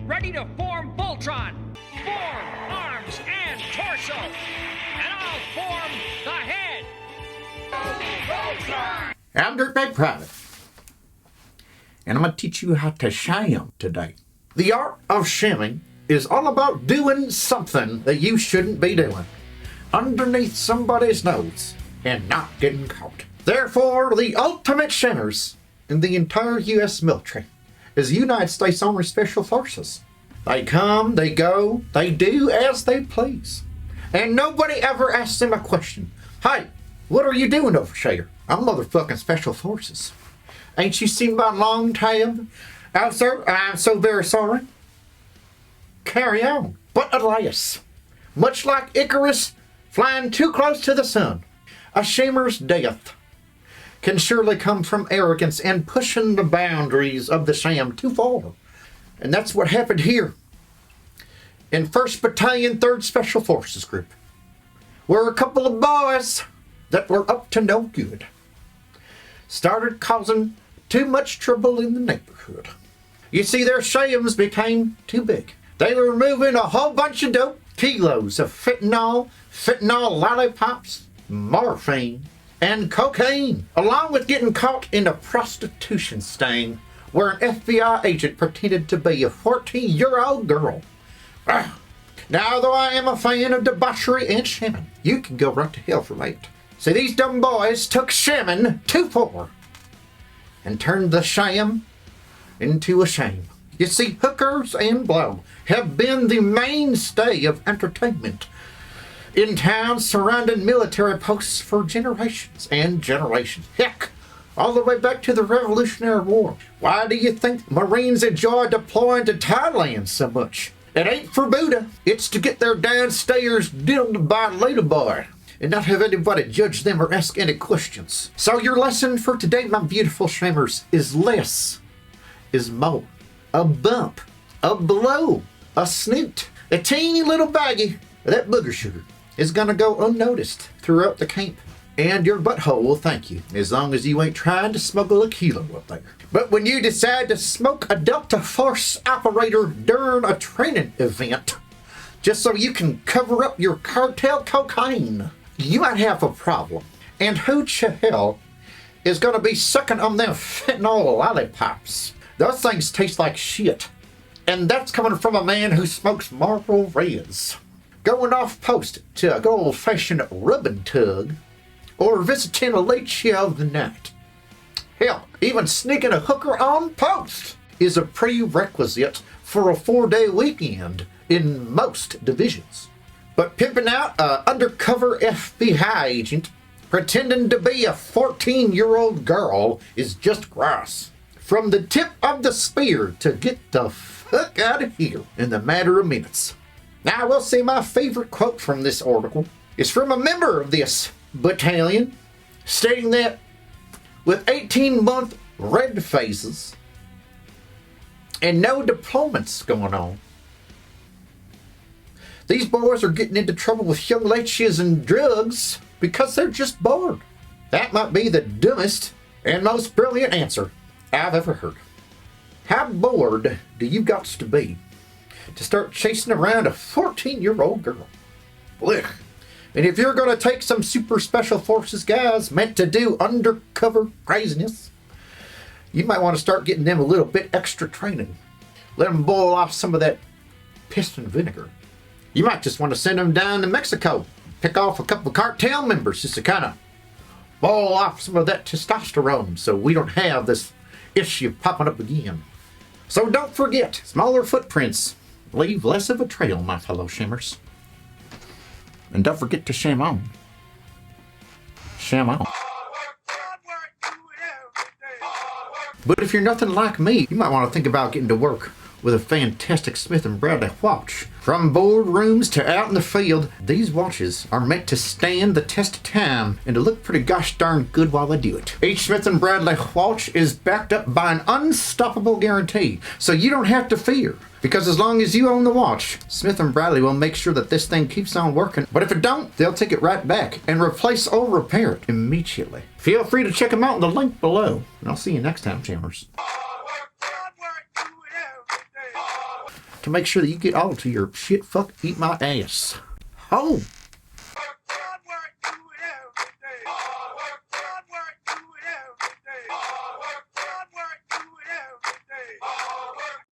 ready to form Voltron. Form arms and torso, and I'll form the head. Voltron! I'm Dirtbag Private, and I'm going to teach you how to sham today. The art of shamming is all about doing something that you shouldn't be doing underneath somebody's nose and not getting caught. Therefore, the ultimate shammers in the entire U.S. military is the United States Army Special Forces. They come, they go, they do as they please. And nobody ever asks them a question. Hey, what are you doing over here? I'm motherfucking Special Forces. Ain't you seen my long tab? Oh, sir, I'm so very sorry. Carry on. But alas, much like Icarus flying too close to the sun, a shamer's death can surely come from arrogance and pushing the boundaries of the sham too far. And that's what happened here in 1st Battalion, 3rd Special Forces Group, where a couple of boys that were up to no good started causing too much trouble in the neighborhood. You see, their shams became too big. They were moving a whole bunch of dope, kilos of fentanyl lollipops, morphine, and cocaine, along with getting caught in a prostitution sting where an FBI agent pretended to be a 14-year-old girl. Now, though I am a fan of debauchery and shamming, you can go right to hell for that. See, these dumb boys took shamming too far and turned the sham into a shame. You see, hookers and blow have been the mainstay of entertainment in towns surrounding military posts for generations and generations. Heck, all the way back to the Revolutionary War. Why do you think Marines enjoy deploying to Thailand so much? It ain't for Buddha. It's to get their downstairs diddled by a lady boy and not have anybody judge them or ask any questions. So your lesson for today, my beautiful shammers, is less is more. A bump, a blow, a snoot, a teeny little baggie of that booger sugar is gonna go unnoticed throughout the camp. And your butthole will thank you, as long as you ain't trying to smuggle a kilo up there. But when you decide to smoke a Delta Force operator during a training event, just so you can cover up your cartel cocaine, you might have a problem. And who the hell is gonna be sucking on them fentanyl lollipops? Those things taste like shit. And that's coming from a man who smokes Marlboro Reds, going off post to a good old-fashioned rubbing tug, or visiting a late show of the night. Hell, even sneaking a hooker on post is a prerequisite for a 4-day weekend in most divisions. But pimping out an undercover FBI agent pretending to be a 14-year-old girl is just gross. From the tip of the spear to get the fuck out of here in the matter of minutes. Now, I will say my favorite quote from this article is from a member of this battalion, stating that with 18-month red phases and no deployments going on, these boys are getting into trouble with young ladies and drugs because they're just bored. That might be the dumbest and most brilliant answer I've ever heard. How bored do you got to be to start chasing around a 14-year-old girl? Blech. And if you're going to take some super special forces guys meant to do undercover craziness, you might want to start getting them a little bit extra training. Let them boil off some of that piss and vinegar. You might just want to send them down to Mexico, pick off a couple of cartel members just to kind of boil off some of that testosterone so we don't have this issue popping up again. So don't forget, smaller footprints leave less of a trail, my fellow shimmers. And don't forget to sham on. Sham on. But if you're nothing like me, you might want to think about getting to work with a fantastic Smith & Bradley watch. From boardrooms to out in the field, these watches are meant to stand the test of time and to look pretty gosh darn good while they do it. Each Smith & Bradley watch is backed up by an unstoppable guarantee, so you don't have to fear. Because as long as you own the watch, Smith & Bradley will make sure that this thing keeps on working. But if it don't, they'll take it right back and replace or repair it immediately. Feel free to check them out in the link below. And I'll see you next time, Jammers. to make sure that you get all to your shit fuck eat my ass home.